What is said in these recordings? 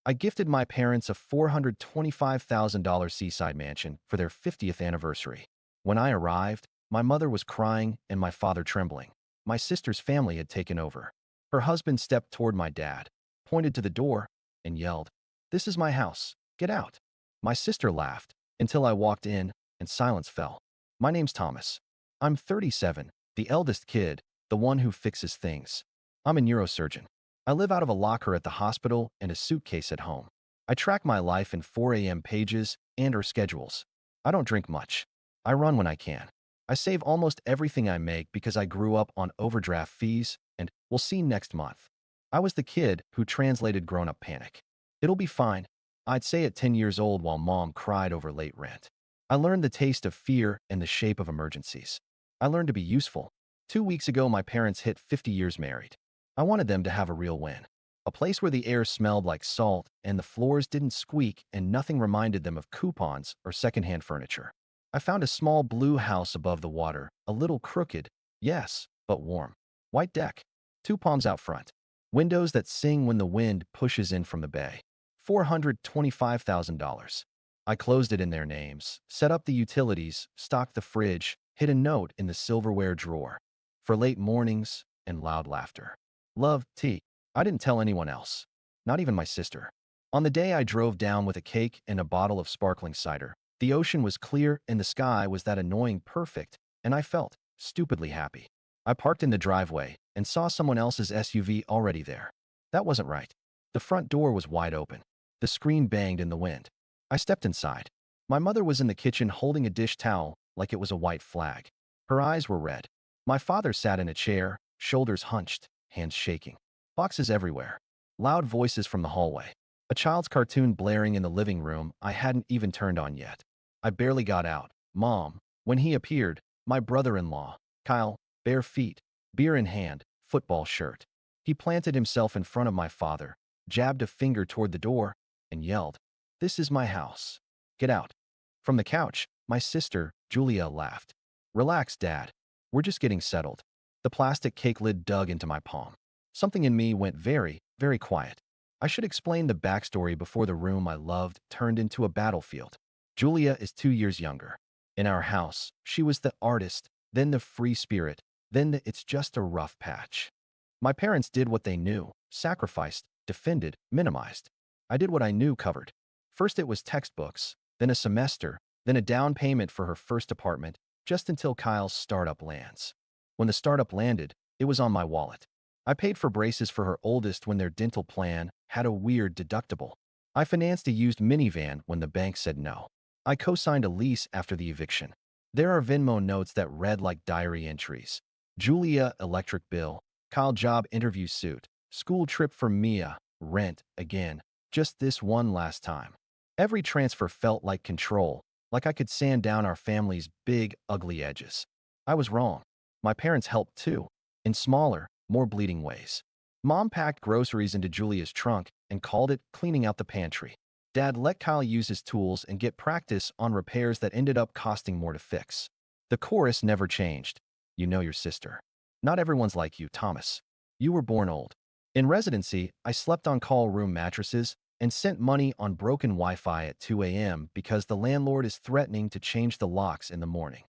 I gifted my parents a $425,000 seaside mansion for their 50th anniversary. When I arrived, my mother was crying and my father trembling. My sister's family had taken over. Her husband stepped toward my dad, pointed to the door, and yelled, "This is my house. Get out." My sister laughed until I walked in and silence fell. My name's Thomas. I'm 37, the eldest kid, the one who fixes things. I'm a neurosurgeon. I live out of a locker at the hospital and a suitcase at home. I track my life in 4 a.m. pages and/or schedules. I don't drink much. I run when I can. I save almost everything I make because I grew up on overdraft fees and we'll see next month. I was the kid who translated grown-up panic. It'll be fine, I'd say at 10 years old while mom cried over late rent. I learned the taste of fear and the shape of emergencies. I learned to be useful. 2 weeks ago, my parents hit 50 years married. I wanted them to have a real win. A place where the air smelled like salt and the floors didn't squeak and nothing reminded them of coupons or secondhand furniture. I found a small blue house above the water, a little crooked, yes, but warm. White deck, 2 palms out front. Windows that sing when the wind pushes in from the bay. $425,000. I closed it in their names, set up the utilities, stocked the fridge, hid a note in the silverware drawer. For late mornings and loud laughter. Love, T. I didn't tell anyone else. Not even my sister. On the day I drove down with a cake and a bottle of sparkling cider, the ocean was clear and the sky was that annoying perfect, and I felt stupidly happy. I parked in the driveway and saw someone else's SUV already there. That wasn't right. The front door was wide open. The screen banged in the wind. I stepped inside. My mother was in the kitchen holding a dish towel like it was a white flag. Her eyes were red. My father sat in a chair, shoulders hunched, hands shaking. Boxes everywhere. Loud voices from the hallway. A child's cartoon blaring in the living room I hadn't even turned on yet. I barely got out. Mom. When he appeared, my brother-in-law, Kyle, bare feet, beer in hand, football shirt. He planted himself in front of my father, jabbed a finger toward the door, and yelled, "This is my house. Get out." From the couch, my sister, Julia, laughed. "Relax, Dad. We're just getting settled." The plastic cake lid dug into my palm. Something in me went very, very quiet. I should explain the backstory before the room I loved turned into a battlefield. Julia is 2 years younger. In our house, she was the artist, then the free spirit, then the "it's just a rough patch." My parents did what they knew, sacrificed, defended, minimized. I did what I knew covered. First it was textbooks, then a semester, then a down payment for her first apartment, just until Kyle's startup lands. When the startup landed, it was on my wallet. I paid for braces for her oldest when their dental plan had a weird deductible. I financed a used minivan when the bank said no. I co-signed a lease after the eviction. There are Venmo notes that read like diary entries. Julia electric bill, Kyle job interview suit, school trip for Mia, rent, again, just this one last time. Every transfer felt like control, like I could sand down our family's big, ugly edges. I was wrong. My parents helped too, in smaller, more bleeding ways. Mom packed groceries into Julia's trunk and called it cleaning out the pantry. Dad let Kyle use his tools and get practice on repairs that ended up costing more to fix. The chorus never changed. You know your sister. Not everyone's like you, Thomas. You were born old. In residency, I slept on call room mattresses and sent money on broken Wi-Fi at 2 a.m. because the landlord is threatening to change the locks in the morning.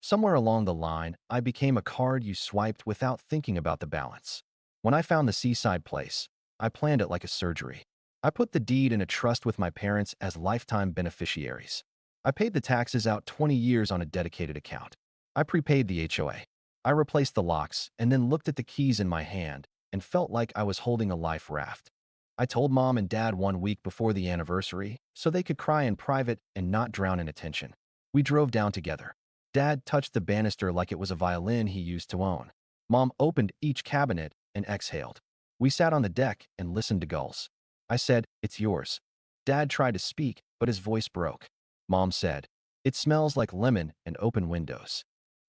Somewhere along the line, I became a card you swiped without thinking about the balance. When I found the Seaside place, I planned it like a surgery. I put the deed in a trust with my parents as lifetime beneficiaries. I paid the taxes out 20 years on a dedicated account. I prepaid the HOA. I replaced the locks and then looked at the keys in my hand and felt like I was holding a life raft. I told Mom and Dad 1 week before the anniversary so they could cry in private and not drown in attention. We drove down together. Dad touched the banister like it was a violin he used to own. Mom opened each cabinet and exhaled. We sat on the deck and listened to gulls. I said, "It's yours." Dad tried to speak, but his voice broke. Mom said, "It smells like lemon and open windows."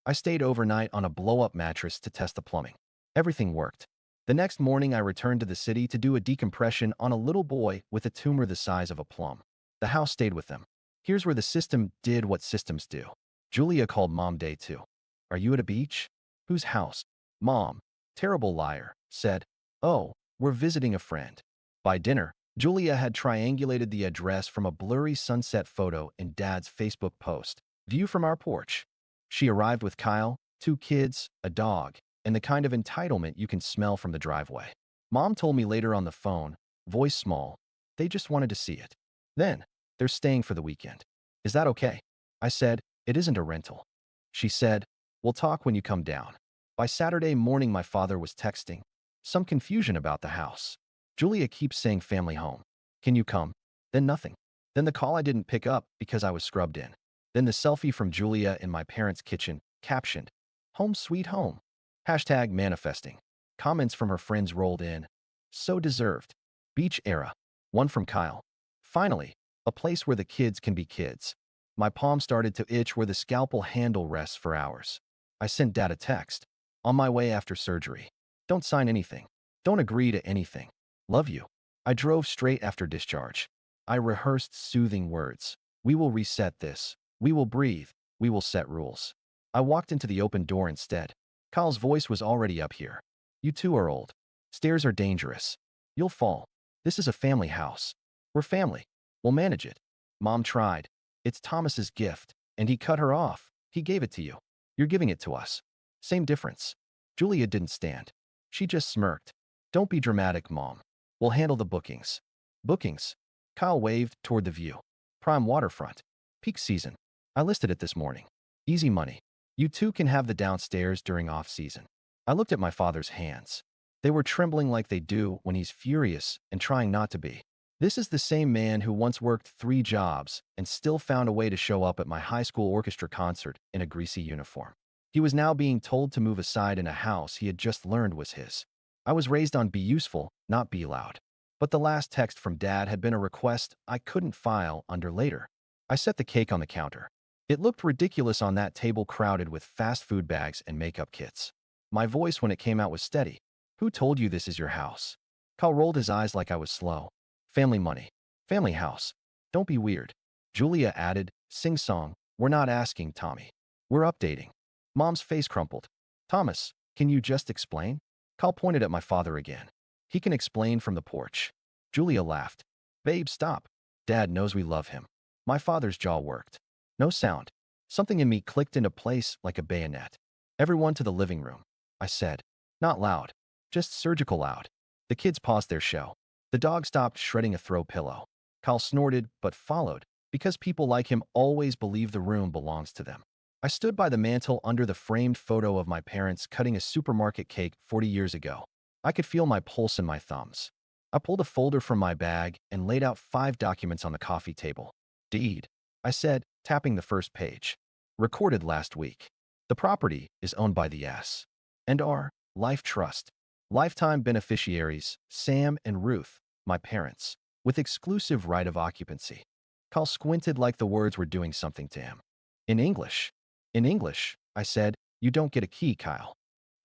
I stayed overnight on a blow-up mattress to test the plumbing. Everything worked. The next morning, I returned to the city to do a decompression on a little boy with a tumor the size of a plum. The house stayed with them. Here's where the system did what systems do. Julia called Mom day 2. "Are you at a beach?" "Whose house?" Mom, terrible liar, said, "Oh, we're visiting a friend." By dinner, Julia had triangulated the address from a blurry sunset photo in Dad's Facebook post. View from our porch. She arrived with Kyle, 2 kids, a dog, and the kind of entitlement you can smell from the driveway. Mom told me later on the phone, voice small, they just wanted to see it. Then, they're staying for the weekend. Is that okay? I said, it isn't a rental. She said, we'll talk when you come down. By Saturday morning, my father was texting. Some confusion about the house. Julia keeps saying family home. Can you come? Then nothing. Then the call I didn't pick up because I was scrubbed in. Then the selfie from Julia in my parents' kitchen, captioned, home sweet home. Hashtag manifesting. Comments from her friends rolled in. So deserved. Beach era. One from Kyle. Finally, a place where the kids can be kids. My palm started to itch where the scalpel handle rests for hours. I sent Dad a text. On my way after surgery. Don't sign anything. Don't agree to anything. Love you. I drove straight after discharge. I rehearsed soothing words. We will reset this. We will breathe. We will set rules. I walked into the open door instead. Kyle's voice was already up here. You two are old. Stairs are dangerous. You'll fall. This is a family house. We're family. We'll manage it. Mom tried. It's Thomas's gift, and he cut her off. He gave it to you. You're giving it to us. Same difference. Julia didn't stand. She just smirked. Don't be dramatic, Mom. We'll handle the bookings. Bookings? Kyle waved toward the view. Prime waterfront. Peak season. I listed it this morning. Easy money. You two can have the downstairs during off-season. I looked at my father's hands. They were trembling like they do when he's furious and trying not to be. This is the same man who once worked 3 jobs and still found a way to show up at my high school orchestra concert in a greasy uniform. He was now being told to move aside in a house he had just learned was his. I was raised on be useful, not be loud. But the last text from Dad had been a request I couldn't file under later. I set the cake on the counter. It looked ridiculous on that table crowded with fast food bags and makeup kits. My voice when it came out was steady. Who told you this is your house? Kyle rolled his eyes like I was slow. Family money. Family house. Don't be weird. Julia added, sing-song, we're not asking, Tommy. We're updating. Mom's face crumpled. Thomas, can you just explain? Kyle pointed at my father again. He can explain from the porch. Julia laughed. Babe, stop. Dad knows we love him. My father's jaw worked. No sound. Something in me clicked into place like a bayonet. Everyone to the living room, I said. Not loud. Just surgical loud. The kids paused their show. The dog stopped shredding a throw pillow. Kyle snorted, but followed, because people like him always believe the room belongs to them. I stood by the mantel under the framed photo of my parents cutting a supermarket cake 40 years ago. I could feel my pulse in my thumbs. I pulled a folder from my bag and laid out 5 documents on the coffee table. Deed, I said, tapping the first page. Recorded last week. The property is owned by the S. and R. Life Trust. Lifetime beneficiaries, Sam and Ruth, my parents, with exclusive right of occupancy. Kyle squinted like the words were doing something to him. In English. In English, I said, you don't get a key, Kyle.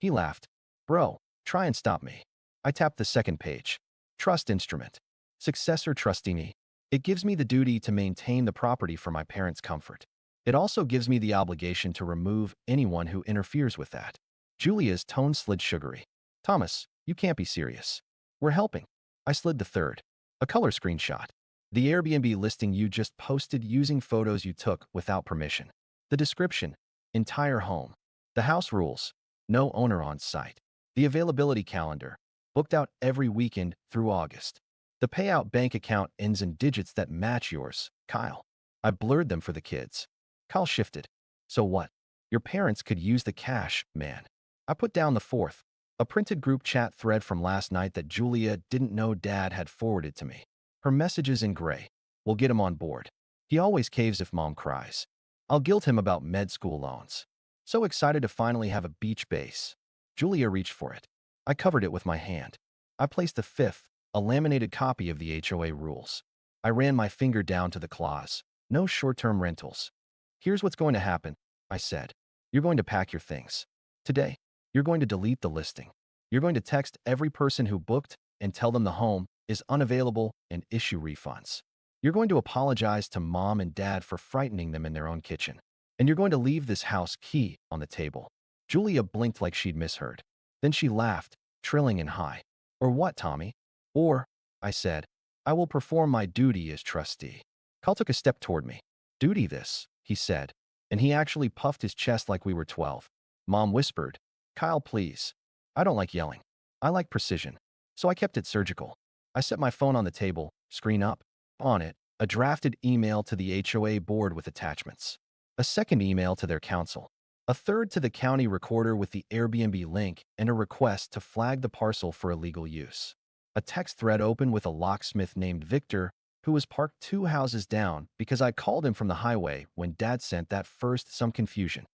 He laughed. Bro, try and stop me. I tapped the second page. Trust instrument. Successor trustee. It gives me the duty to maintain the property for my parents' comfort. It also gives me the obligation to remove anyone who interferes with that. Julia's tone slid sugary. Thomas, you can't be serious. We're helping. I slid the third. A color screenshot. The Airbnb listing you just posted using photos you took without permission. The description. Entire home. The house rules. No owner on site. The availability calendar. Booked out every weekend through August. The payout bank account ends in digits that match yours, Kyle. I blurred them for the kids. Kyle shifted. So what? Your parents could use the cash, man. I put down the fourth. A printed group chat thread from last night that Julia didn't know Dad had forwarded to me. Her messages in gray. We'll get him on board. He always caves if Mom cries. I'll guilt him about med school loans. So excited to finally have a beach base. Julia reached for it. I covered it with my hand. I placed the fifth, a laminated copy of the HOA rules. I ran my finger down to the clause. No short-term rentals. Here's what's going to happen, I said. You're going to pack your things. Today, you're going to delete the listing. You're going to text every person who booked and tell them the home is unavailable and issue refunds. You're going to apologize to Mom and Dad for frightening them in their own kitchen. And you're going to leave this house key on the table. Julia blinked like she'd misheard. Then she laughed, trilling and high. Or what, Tommy? Or, I said, I will perform my duty as trustee. Kyle took a step toward me. Duty this, he said, and he actually puffed his chest like we were 12. Mom whispered, Kyle, please. I don't like yelling. I like precision. So I kept it surgical. I set my phone on the table, screen up. On it, a drafted email to the HOA board with attachments. A second email to their council. A third to the county recorder with the Airbnb link and a request to flag the parcel for illegal use. A text thread open with a locksmith named Victor who was parked 2 houses down because I called him from the highway when Dad sent that first some confusion.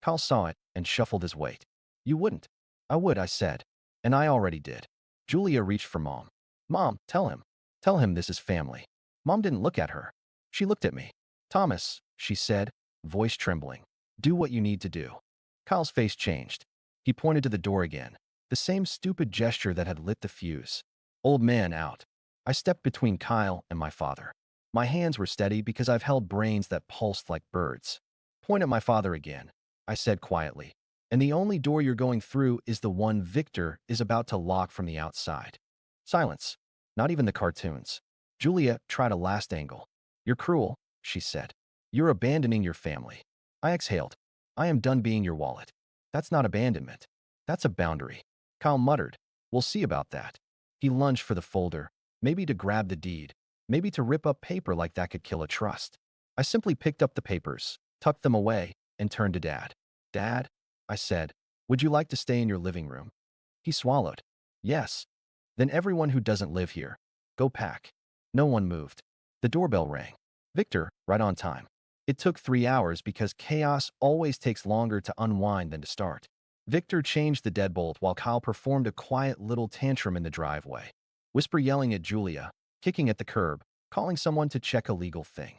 Kyle saw it and shuffled his weight. You wouldn't. I would, I said. And I already did. Julia reached for Mom. Mom, tell him. Tell him this is family. Mom didn't look at her. She looked at me. Thomas, she said, voice trembling. Do what you need to do. Kyle's face changed. He pointed to the door again. The same stupid gesture that had lit the fuse. Old man out. I stepped between Kyle and my father. My hands were steady because I've held brains that pulsed like birds. Point at my father again, I said quietly. And the only door you're going through is the one Victor is about to lock from the outside. Silence. Not even the cartoons. Julia tried a last angle. You're cruel, she said. You're abandoning your family. I exhaled. I am done being your wallet. That's not abandonment. That's a boundary. Kyle muttered. We'll see about that. He lunged for the folder, maybe to grab the deed, maybe to rip up paper like that could kill a trust. I simply picked up the papers, tucked them away, and turned to Dad. Dad, I said, would you like to stay in your living room? He swallowed. Yes. Then everyone who doesn't live here, go pack. No one moved. The doorbell rang. Victor, right on time. It took 3 hours because chaos always takes longer to unwind than to start. Victor changed the deadbolt while Kyle performed a quiet little tantrum in the driveway. Whisper yelling at Julia, kicking at the curb, calling someone to check a legal thing.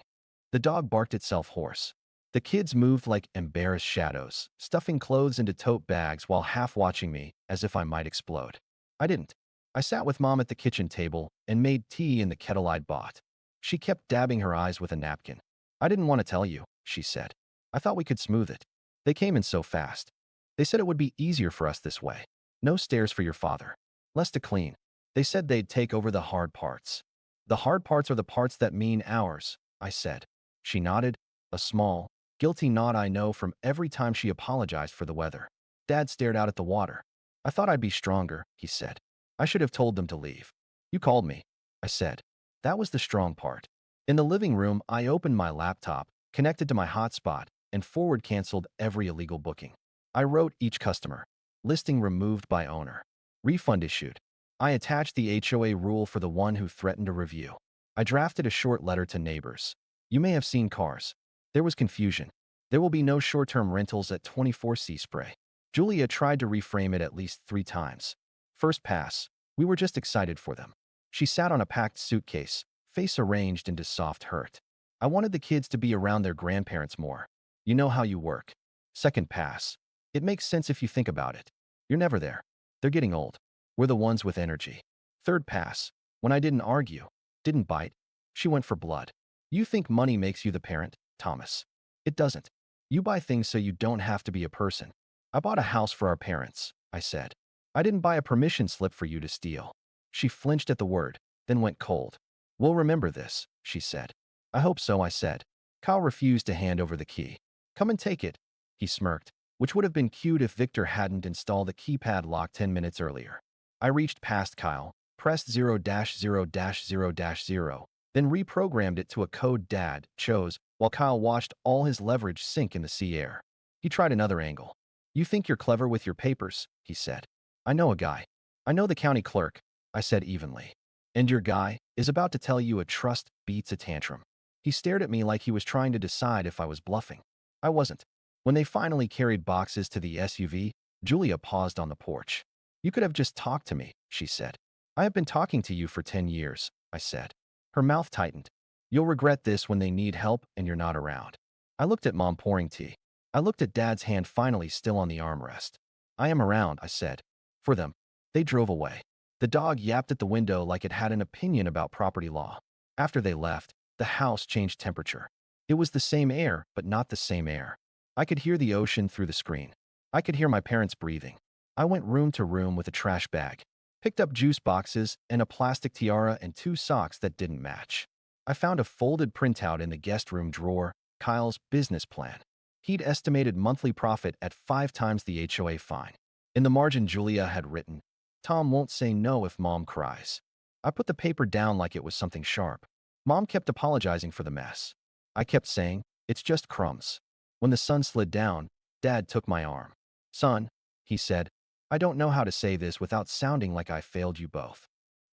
The dog barked itself hoarse. The kids moved like embarrassed shadows, stuffing clothes into tote bags while half watching me as if I might explode. I didn't. I sat with Mom at the kitchen table and made tea in the kettle I'd bought. She kept dabbing her eyes with a napkin. I didn't want to tell you, she said. I thought we could smooth it. They came in so fast. They said it would be easier for us this way. No stairs for your father. Less to clean. They said they'd take over the hard parts. The hard parts are the parts that mean ours, I said. She nodded, a small, guilty nod I know from every time she apologized for the weather. Dad stared out at the water. I thought I'd be stronger, he said. I should have told them to leave. You called me, I said. That was the strong part. In the living room, I opened my laptop, connected to my hotspot, and forward canceled every illegal booking. I wrote each customer. Listing removed by owner. Refund issued. I attached the HOA rule for the one who threatened a review. I drafted a short letter to neighbors. You may have seen cars. There was confusion. There will be no short-term rentals at 24 Seaspray. Julia tried to reframe it at least 3 times. First pass. We were just excited for them. She sat on a packed suitcase, face arranged into soft hurt. I wanted the kids to be around their grandparents more. You know how you work. Second pass. It makes sense if you think about it. You're never there. They're getting old. We're the ones with energy. Third pass. When I didn't argue, didn't bite, she went for blood. You think money makes you the parent, Thomas. It doesn't. You buy things so you don't have to be a person. I bought a house for our parents, I said. I didn't buy a permission slip for you to steal. She flinched at the word, then went cold. We'll remember this, she said. I hope so, I said. Kyle refused to hand over the key. Come and take it, he smirked, which would have been cute if Victor hadn't installed the keypad lock 10 minutes earlier. I reached past Kyle, pressed 0-0-0-0, then reprogrammed it to a code Dad chose while Kyle watched all his leverage sink in the sea air. He tried another angle. You think you're clever with your papers, he said. I know a guy. I know the county clerk, I said evenly. And your guy is about to tell you a trust beats a tantrum. He stared at me like he was trying to decide if I was bluffing. I wasn't. When they finally carried boxes to the SUV, Julia paused on the porch. You could have just talked to me, she said. I have been talking to you for 10 years, I said. Her mouth tightened. You'll regret this when they need help and you're not around. I looked at Mom pouring tea. I looked at Dad's hand finally still on the armrest. I am around, I said. For them. They drove away. The dog yapped at the window like it had an opinion about property law. After they left, the house changed temperature. It was the same air, but not the same air. I could hear the ocean through the screen. I could hear my parents breathing. I went room to room with a trash bag. Picked up juice boxes and a plastic tiara and 2 socks that didn't match. I found a folded printout in the guest room drawer, Kyle's business plan. He'd estimated monthly profit at 5 times the HOA fine. In the margin, Julia had written, "Tom won't say no if Mom cries." I put the paper down like it was something sharp. Mom kept apologizing for the mess. I kept saying, "It's just crumbs." When the sun slid down, Dad took my arm. "Son," he said, "I don't know how to say this without sounding like I failed you both."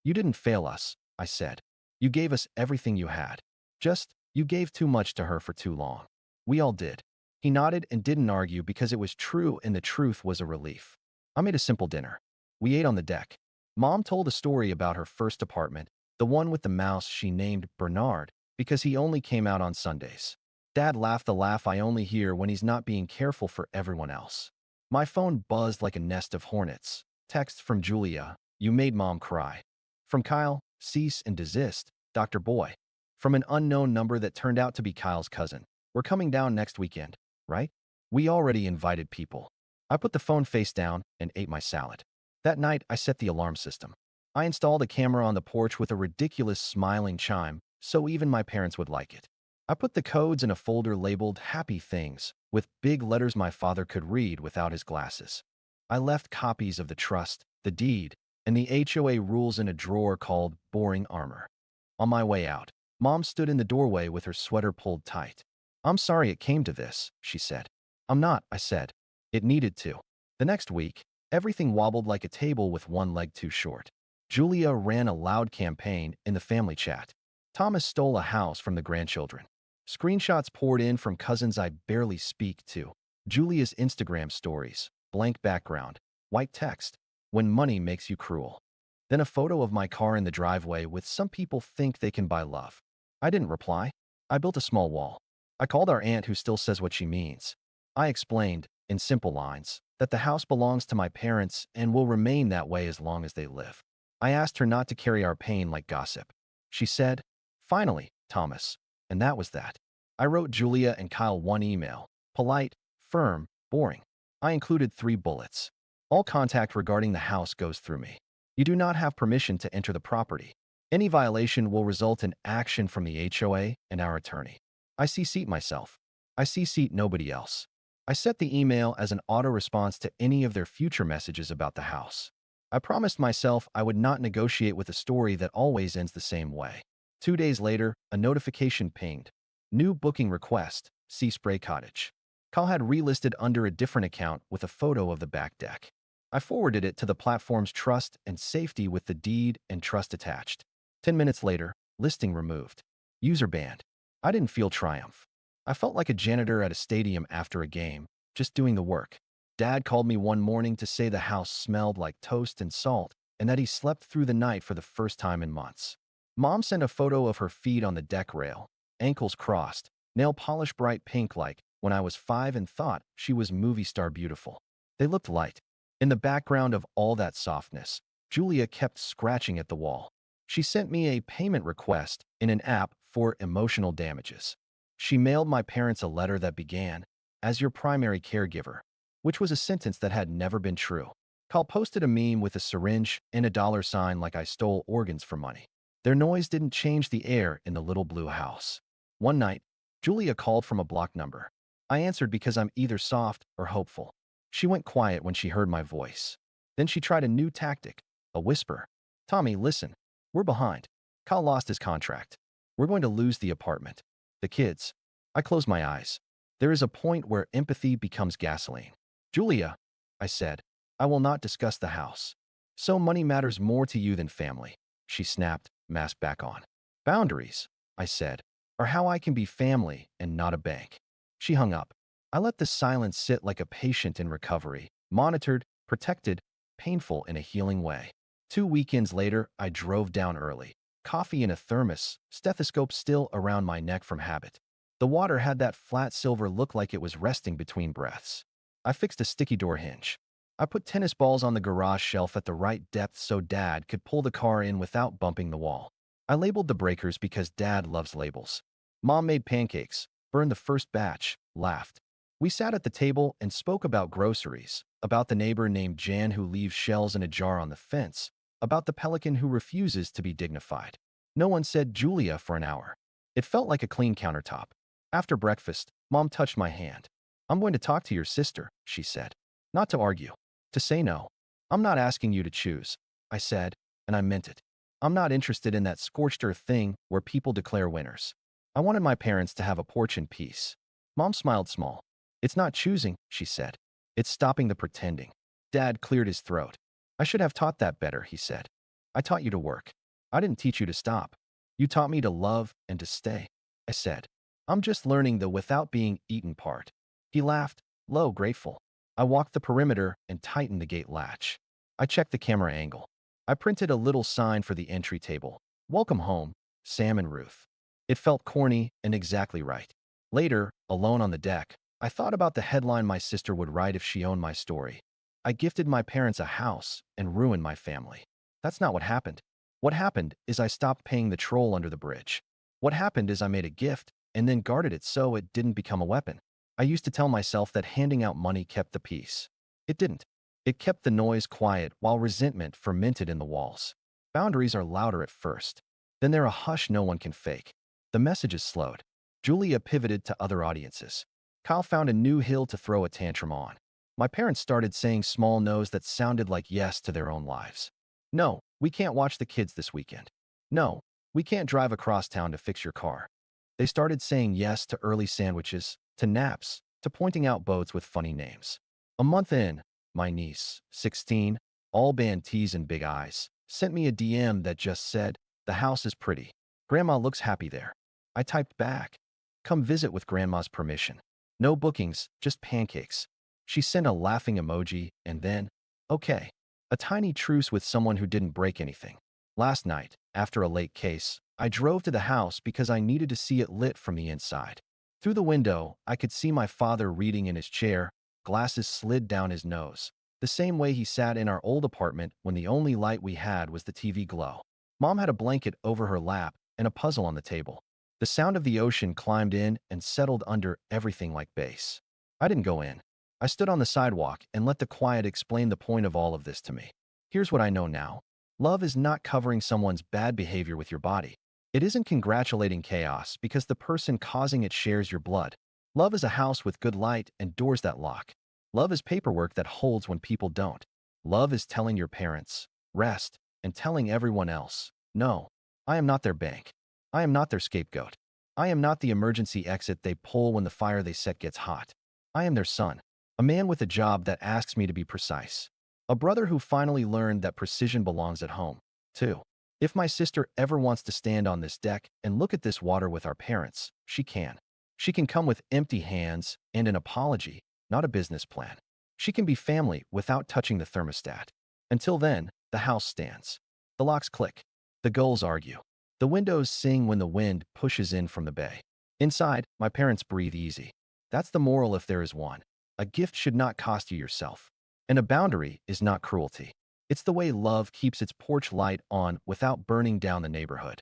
"You didn't fail us," I said. "You gave us everything you had. Just, you gave too much to her for too long." "We all did." He nodded and didn't argue because it was true and the truth was a relief. I made a simple dinner. We ate on the deck. Mom told a story about her first apartment, the one with the mouse she named Bernard because he only came out on Sundays. Dad laughed the laugh I only hear when he's not being careful for everyone else. My phone buzzed like a nest of hornets. Text from Julia, "You made Mom cry." From Kyle, "Cease and desist, Dr. Boy." From an unknown number that turned out to be Kyle's cousin, "We're coming down next weekend, right?" We already invited people. I put the phone face down and ate my salad. That night, I set the alarm system. I installed a camera on the porch with a ridiculous smiling chime, so even my parents would like it. I put the codes in a folder labeled "Happy Things" with big letters my father could read without his glasses. I left copies of the trust, the deed, and the HOA rules in a drawer called "Boring Armor." On my way out, Mom stood in the doorway with her sweater pulled tight. "I'm sorry it came to this," she said. "I'm not," I said. "It needed to." The next week, everything wobbled like a table with one leg too short. Julia ran a loud campaign in the family chat. Thomas stole a house from the grandchildren. Screenshots poured in from cousins I barely speak to. Julia's Instagram stories, blank background, white text, "When money makes you cruel." Then a photo of my car in the driveway with "Some people think they can buy love." I didn't reply. I built a small wall. I called our aunt who still says what she means. I explained, in simple lines, that the house belongs to my parents and will remain that way as long as they live. I asked her not to carry our pain like gossip. She said, "Finally, Thomas." And that was that. I wrote Julia and Kyle one email. Polite, firm, boring. I included 3 bullets. All contact regarding the house goes through me. You do not have permission to enter the property. Any violation will result in action from the HOA and our attorney. I CC'd myself. I CC'd nobody else. I set the email as an auto-response to any of their future messages about the house. I promised myself I would not negotiate with a story that always ends the same way. 2 days later, a notification pinged. "New booking request, see Spray Cottage." Kyle had relisted under a different account with a photo of the back deck. I forwarded it to the platform's trust and safety with the deed and trust attached. 10 minutes later, listing removed. User banned. I didn't feel triumph. I felt like a janitor at a stadium after a game, just doing the work. Dad called me one morning to say the house smelled like toast and salt and that he slept through the night for the first time in months. Mom sent a photo of her feet on the deck rail, ankles crossed, nail polish bright pink like when I was 5 and thought she was movie star beautiful. They looked light. In the background of all that softness, Julia kept scratching at the wall. She sent me a payment request in an app for emotional damages. She mailed my parents a letter that began, "As your primary caregiver," which was a sentence that had never been true. Kyle posted a meme with a syringe and a $sign like I stole organs for money. Their noise didn't change the air in the little blue house. One night, Julia called from a blocked number. I answered because I'm either soft or hopeful. She went quiet when she heard my voice. Then she tried a new tactic, a whisper. "Tommy, listen. We're behind. Kyle lost his contract. We're going to lose the apartment. The kids." I closed my eyes. There is a point where empathy becomes gasoline. "Julia," I said, "I will not discuss the house." "So money matters more to you than family," she snapped, mask back on. "Boundaries," I said, "are how I can be family and not a bank." She hung up. I let the silence sit like a patient in recovery, monitored, protected, painful in a healing way. 2 weekends later, I drove down early. Coffee in a thermos, stethoscope still around my neck from habit. The water had that flat silver look like it was resting between breaths. I fixed a sticky door hinge. I put tennis balls on the garage shelf at the right depth so Dad could pull the car in without bumping the wall. I labeled the breakers because Dad loves labels. Mom made pancakes, burned the first batch, laughed. We sat at the table and spoke about groceries, about the neighbor named Jan who leaves shells in a jar on the fence, about the pelican who refuses to be dignified. No one said Julia for an hour. It felt like a clean countertop. After breakfast, Mom touched my hand. I'm going to talk to your sister, she said. Not to argue. To say no. I'm not asking you to choose, I said, and I meant it. I'm not interested in that scorched earth thing where people declare winners. I wanted my parents to have a porch in peace. Mom smiled small. It's not choosing, she said. It's stopping the pretending. Dad cleared his throat. I should have taught that better, he said. I taught you to work. I didn't teach you to stop. You taught me to love and to stay, I said. I'm just learning the without being eaten part. He laughed, low, grateful. I walked the perimeter and tightened the gate latch. I checked the camera angle. I printed a little sign for the entry table. Welcome home, Sam and Ruth. It felt corny and exactly right. Later, alone on the deck, I thought about the headline my sister would write if she owned my story. I gifted my parents a house and ruined my family. That's not what happened. What happened is I stopped paying the troll under the bridge. What happened is I made a gift and then guarded it so it didn't become a weapon. I used to tell myself that handing out money kept the peace. It didn't. It kept the noise quiet while resentment fermented in the walls. Boundaries are louder at first. Then they're a hush no one can fake. The messages slowed. Julia pivoted to other audiences. Kyle found a new hill to throw a tantrum on. My parents started saying small no's that sounded like yes to their own lives. No, we can't watch the kids this weekend. No, we can't drive across town to fix your car. They started saying yes to early sandwiches, to naps, to pointing out boats with funny names. A month in, my niece, 16, all band tees and big eyes, sent me a DM that just said, "The house is pretty. Grandma looks happy there." I typed back, "Come visit with Grandma's permission. No bookings, just pancakes." She sent a laughing emoji and then, "Okay." A tiny truce with someone who didn't break anything. Last night, after a late case, I drove to the house because I needed to see it lit from the inside. Through the window, I could see my father reading in his chair, glasses slid down his nose, the same way he sat in our old apartment when the only light we had was the TV glow. Mom had a blanket over her lap and a puzzle on the table. The sound of the ocean climbed in and settled under everything like bass. I didn't go in. I stood on the sidewalk and let the quiet explain the point of all of this to me. Here's what I know now. Love is not covering someone's bad behavior with your body. It isn't congratulating chaos because the person causing it shares your blood. Love is a house with good light and doors that lock. Love is paperwork that holds when people don't. Love is telling your parents, rest, and telling everyone else, no, I am not their bank. I am not their scapegoat. I am not the emergency exit they pull when the fire they set gets hot. I am their son. A man with a job that asks me to be precise. A brother who finally learned that precision belongs at home, too. If my sister ever wants to stand on this deck and look at this water with our parents, she can. She can come with empty hands and an apology, not a business plan. She can be family without touching the thermostat. Until then, the house stands. The locks click. The gulls argue. The windows sing when the wind pushes in from the bay. Inside, my parents breathe easy. That's the moral if there is one. A gift should not cost you yourself. And a boundary is not cruelty. It's the way love keeps its porch light on without burning down the neighborhood.